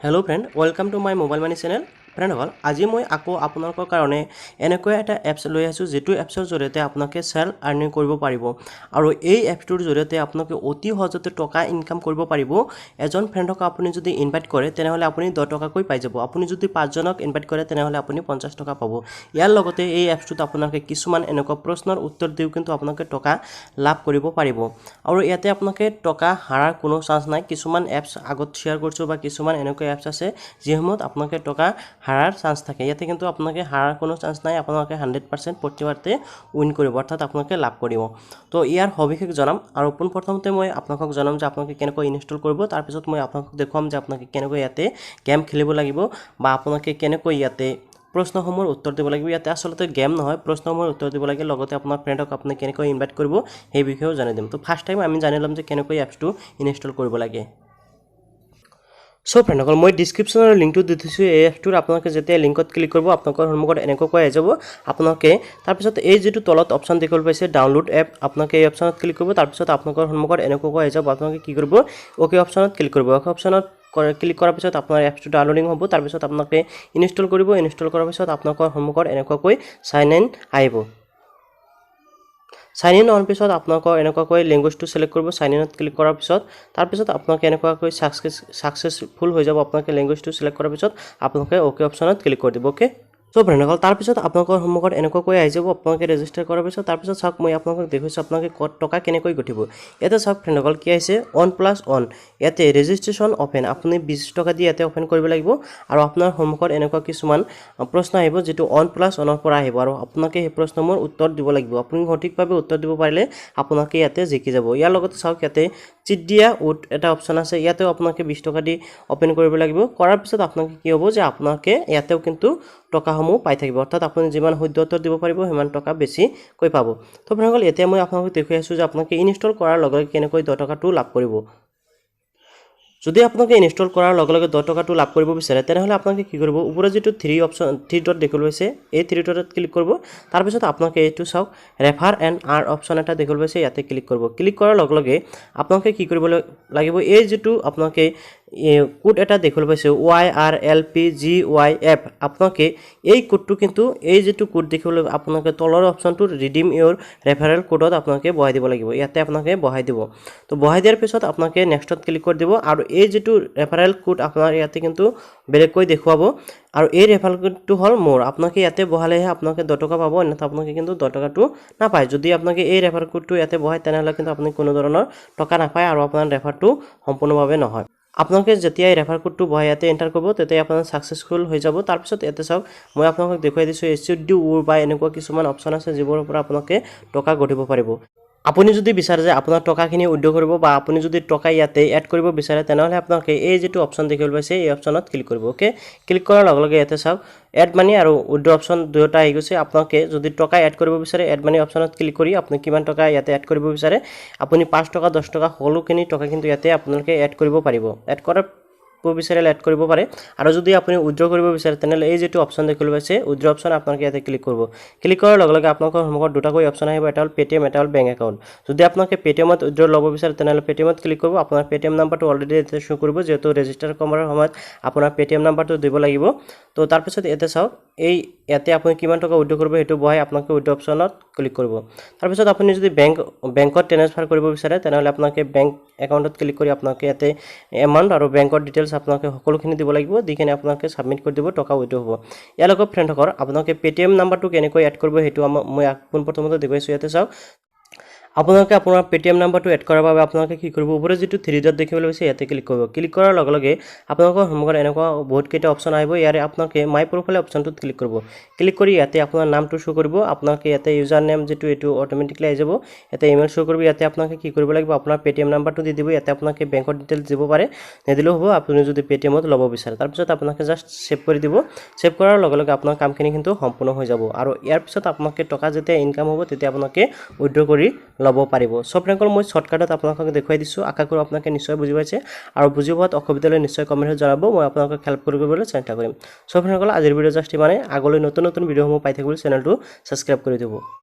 hello friend welcome to my mobile money channel friend हल आज मैं आको आपनकर कारणे एनेकुवा एटा एप्स লৈ আছো যেটো এপছৰ জৰিয়তে আপোনাকে সেল্ফ আৰ্নিং কৰিব পাৰিব আৰু এই এপটোৰ জৰিয়তে আপোনাকে অতি সহজতে টকা ইনকাম কৰিব পাৰিব এজন ফ্ৰেণ্ডক আপুনি যদি ইনভাইট কৰে তেনেহলে আপুনি 10 টকাকৈ পাই যাব আপুনি যদি 5 জনক ইনভাইট কৰে তেনেহলে আপুনি 50 টকা পাব ইয়াৰ লগতে এই এপছটোত আপোনাকে কিছুমান এনেকুৱা প্ৰশ্নৰ উত্তৰ দিও কিন্তু আপোনাকে টকা লাভ কৰিব পাৰিব আৰু ইয়াতে আপোনাকে টকা হাৰাৰ কোনো চান্স নাই কিছুমান এপছ আগত শেয়াৰ কৰিছো বা কিছুমান এনেকুৱা এপছ আছে যিহমত আপোনাকে টকা হারার চান্স থাকে ইয়াতে কিন্তু আপনাকে হারার কোনো চান্স নাই আপনাকে 100% প্রতিবারতে উইন কৰিব অৰ্থাৎ আপনাকে লাভ কৰিব তো ইয়াৰ সবিশেষ জনাম আৰু প্ৰথমতে মই আপোনাক জনাম যে আপোনাকে কেনেকৈ ইনষ্টল কৰিব তাৰ পিছত মই আপোনাক দেখুৱাম যে আপোনাকে কেনেকৈ ইয়াতে গেম খেলিব লাগিব বা আপোনাকে কেনেকৈ ইয়াতে প্ৰশ্নসমূহৰ উত্তৰ দিব লাগিব ইয়াতে আসলতে গেম নহয় প্ৰশ্নসমূহৰ উত্তৰ দিব লাগে লগতে আপোনাৰ ফ্ৰেণ্ডক আপুনি কেনেকৈ ইনভাইট কৰিব সেই বিষয়েও জানি দিম তো ফাৰ্স্ট টাইম আমি জানিলাম যে কেনেকৈ এপছটো ইনষ্টল কৰিব লাগে সো ফ্ৰেণ্ডসকল মই ডিসক্ৰিপচনৰ লিংকটো দি থৈছো এই এপটোৰ আপোনালোকে যেতিয়া লিংকত ক্লিক কৰিব আপোনালোকৰ সন্মুখত এনেকৈ আহি যাব আপোনালোকে তাৰ পিছত এই যেটো তলত অপচন দেখিবলৈ পাইছে ডাউনলোড এপ আপোনালোকে এই অপচনত ক্লিক কৰিব তাৰ পিছত আপোনালোকৰ সন্মুখত এনেকৈ আহি যাব আপোনালোকে কি কৰিব ওকে অপচনত ক্লিক কৰিব ওকে অপচনত ক্লিক কৰাৰ পিছত আপোনাৰ এপটো ডাউনলোডিং হ'ব তাৰ পিছত আপোনালোকে ইনষ্টল কৰিব ইনষ্টল কৰাৰ পিছত আপোনালোকৰ সন্মুখত এনেকৈ সাইন ইন আহিব সাইন ইন অন পিছত আপোনালোকৰ এনেকুৱাকৈ ল্যাঙ্গুৱেজটো সিলেক্ট কৰিব সাইন ইনত ক্লিক কৰাৰ পিছত তাৰ পিছত আপোনালোকে এনেকুৱাকৈ সাকসেসফুল হৈ যাব আপোনালোকে ল্যাঙ্গুৱেজটো সিলেক্ট কৰাৰ পিছত আপোনালোকে ওকে অপচনত ক্লিক কৰি দিব ওকে সো ফ্ৰেণ্ডসকল তাৰ পিছত আপোনালোকৰ সন্মুখত এনেকুৱাকৈ আহি যাব আপোনালোকে ৰেজিষ্টাৰ কৰাৰ পিছত তাৰ পিছত চাওক মই আপোনালোকক দেখুৱাইছো আপোনালোকে কত টকা কেনেকৈ গঠিব এটা চাওক ফ্ৰেণ্ডসকল কি আহিছে অন ইয়াতে ৰেজিষ্ট্ৰেচন ওপেন আপুনি 20 টকা দি ইয়াতে ওপেন কৰিব লাগিব আৰু আপোনাৰ সন্মুখত এনেকুৱা কিছুমান প্ৰশ্ন আহিব যেটো অনৰ পৰা আহিব আৰু আপোনালোকে এই প্ৰশ্নসমূহৰ উত্তৰ দিব লাগিব আপুনি সঠিকভাৱে উত্তৰ দিব পাৰিলে আপোনালোকে ইয়াতে জিকি যাব ইয়াৰ লগতে চাওক ইয়াতে চিডিয়া উড এটা অপচন আছে ইয়াতেও আপোনালোকে 20 টকা দি ওপেন কৰিব লাগিব কৰাৰ পিছত আপোনালোকে কি হ'ব যে আপোনালোকে ইয়াতেও কিন্তু টকাসমূহ পাই থাকিব অৰ্থাৎ আপুনি যিমান শুদ্ধ উত্তৰ দিব পাৰিব সিমান টকা বেছি কৈ পাব তো ফ্ৰেণ্ডসকল এতিয়া মই আপোনালোকক দেখুৱাই আছো যে আপোনালোকে ইনষ্টল কৰাৰ লগে লগে কেনেকৈ 10 টকাটো লাভ কৰিব যদি আপোনালোকে ইনষ্টল কৰাৰ লগে লগে 10 টকাটো লাভ কৰিব বিচাৰে তেনেহলে আপোনালোকে কি কৰিব ওপৰত যেটো 3 ডট দেখিবলৈ পাইছে এই 3 ডটত ক্লিক কৰিব তাৰ পিছত আপোনালোকে এইটো চাওক ৰেফাৰ এণ্ড আৰ অপচন এটা দেখিবলৈ পাইছে ইয়াতে ক্লিক কৰিব ক্লিক কৰাৰ লগে লগে আপোনালোকে কি কৰিব লাগিব এই যেটো আপোনালোকে কোড এটা দেখিবলৈ পাইছে YRLPGYF আপোনালোকে এই কোডটো কিন্তু এই যেটো কোড দেখিবলৈ আপোনালোকে তলৰ অপচনটো ৰিডিম ইওৰ ৰেফাৰেল কোডত আপোনালোকে বহাই দিব লাগিব ইয়াতে আপোনালোকে বহাই দিব তো বহাই দিয়াৰ পিছত আপোনালোকে নেক্সটত ক্লিক কৰি দিব আৰু এই যেটো ৰেফাৰেল কোড আপোনাৰ ইয়াতে কিন্তু বেলেগকৈ দেখুৱাব আৰু এই ৰেফাৰেল কোডটো হল মোৰ আপোনালোকে ইয়াতে বহালেহে আপোনালোকে 10 টকা পাব অন্যথা আপোনালোকে কিন্তু 10 টকাটো নাপায় যদি আপোনালোকে এই ৰেফাৰেল কোডটো ইয়াতে বহাই তেনেহলে কিন্তু আপুনি কোনো ধৰণৰ টকা নাপায় আৰু আপোনাৰ ৰেফাৰটো সম্পূৰ্ণভাৱে নহয় আপোনালোকে যেতিয়া এই ৰেফাৰ কোডটো বহাই ইয়াতে এন্টাৰ কৰিব তেতিয়া আপোনাৰ সাকসেসফুল হৈ যাব তাৰ পিছত ইয়াতে চাওক মই আপোনালোকক দেখুৱাই দিছো এছডি উৰ বা এনেকুৱা কিছুমান অপচন আছে যিবোৰৰ পৰা আপোনালোকে টকা গঠিব পাৰিব আপুনি যদি বিচাৰে যে আপোনাৰ টকাখিনি উইথড্ৰ কৰিব বা আপুনি যদি টকা ইয়াতে এড কৰিব বিচাৰে তেনেহলে আপোনালোকে এই যেটো অপচন দেখিবলৈ পাইছে এই অপচনত ক্লিক কৰিব ওকে ক্লিক কৰাৰ লগে লগে ইয়াতে চাওক এড মানি আৰু উইথড্ৰ অপচন দুটা আহি গৈছে আপোনালোকে যদি টকা এড কৰিব বিচাৰে এড মানি অপচনত ক্লিক কৰি আপুনি কিমান টকা ইয়াতে এড কৰিব বিচাৰে আপুনি 5 টকা 10 টকা সকলোখিনি টকা কিন্তু ইয়াতে আপোনালোকে এড কৰিব পাৰিব এড কৰাৰ বিচাৰিলে এড কৰিব পাৰে আৰু যদি আপুনি উইথড্ৰ কৰিব বিচাৰে তেনেহলে এই যেটো অপচন দেখিবলৈ পাইছে উইথড্ৰ অপচন আপোনালোকে ইয়াতে ক্লিক কৰিব ক্লিক কৰাৰ লগে লগে আপোনালোকৰ সন্মুখত দুটাকৈ অপচন আহিব এটা হল পেটিএম এটা হল বেংক একাউণ্ট যদি আপোনালোকে পেটিএমত উইথড্ৰ ল'ব বিচাৰে তেনেহলে পেটিএমত ক্লিক কৰিব আপোনাৰ পেটিএম নাম্বাৰটো অলৰেডি ইয়াতে শো কৰিব যেহেতু ৰেজিষ্টাৰ কৰাৰ সময়ত আপোনাৰ পেটিএম নাম্বাৰটো দিব লাগিব তো তাৰ পিছত ইয়াতে চাওক এই ইয়াতে আপুনি কিমান টকা উইথড্ৰ কৰিব হেতু বহাই আপোনালোকে উইথড্ৰ অপচনত ক্লিক কৰিব তাৰ পিছত আপুনি যদি বেংকত ট্ৰান্সফাৰ কৰিব বিচাৰে তেনেহলে আপোনালোকে বেংক একাউণ্টত ক্লিক কৰি আপোনালোকে ইয়াতে এমাউণ্ট আৰু বেংকৰ ডিটেইলছ আপোনালোকে সকলোখিনি দিব লাগিব দিকেনে আপোনালোকে সাবমিট কৰি দিব টকা উইথড্ৰ হ'ব ইয়াৰ লগত ফ্ৰেণ্ডসকল আপোনালোকে পেটিএম নাম্বাৰটো কেনেকৈ এড কৰিব হেতু মই প্ৰথমতে দেখুৱাইছো ইয়াতে চাওক আপোনালোকে আপোনাৰ পেটিএম নাম্বাৰটো এড কৰাৰ বাবে আপোনালোকে কি কৰিব ওপৰত যেটো 3 ডট দেখিবলৈ পাইছে ইয়াতে ক্লিক কৰিব ক্লিক কৰাৰ লগে লগে আপোনালোকৰ সন্মুখত এনেকুৱা বহুত কেইটা অপচন আহিব ইয়াৰে আপোনালোকে মাই প্ৰফাইল অপচনটোত ক্লিক কৰিব ক্লিক কৰি ইয়াতে আপোনাৰ নামটো শো কৰিব আপোনালোকে ইয়াতে ইউজাৰ নেম যেটো এটো অটোমেটিকলি আহি যাব ইয়াতে ইমেইল শো কৰিব ইয়াতে আপোনালোকে কি কৰিব লাগিব আপোনাৰ পেটিএম নাম্বাৰটো দি দিব ইয়াতে আপোনালোকে বেংকৰ ডিটেইলছ দিব পাৰে নেদিলেও হ'ব আপুনি যদি পেটিএমত ল'ব বিচাৰে তাৰ পিছত আপোনালোকে জাস্ট সেভ কৰি দিব সেভ কৰাৰ লগে লগে আপোনাৰ কামখিনি কিন্তু সম্পূৰ্ণ হৈ যাব আৰু ইয়াৰ পিছত আপোনালোকে টকা যেতিয়া ইনকাম হ'ব তেতিয়া আপোনালোকে উইথড্ৰ কৰি ল'ব পাৰিব সব ফ্ৰেণ্ডসকল মই শৰ্টকাটত আপোনালোকক দেখুৱাই দিছো আশা কৰো আপোনালোকে নিশ্চয় বুজি পাইছে আৰু বুজি পোৱাত অসুবিধালৈ নিশ্চয় কমেন্টত জনাব মই আপোনালোকক হেল্প কৰিবলৈ চেষ্টা কৰিম সব ফ্ৰেণ্ডসকল আজিৰ ভিডিও জাষ্ট মানে আগলৈ নতুন নতুন ভিডিওসমূহ পাই থাকিবলৈ চেনেলটো সাবস্ক্ৰাইব কৰি দিব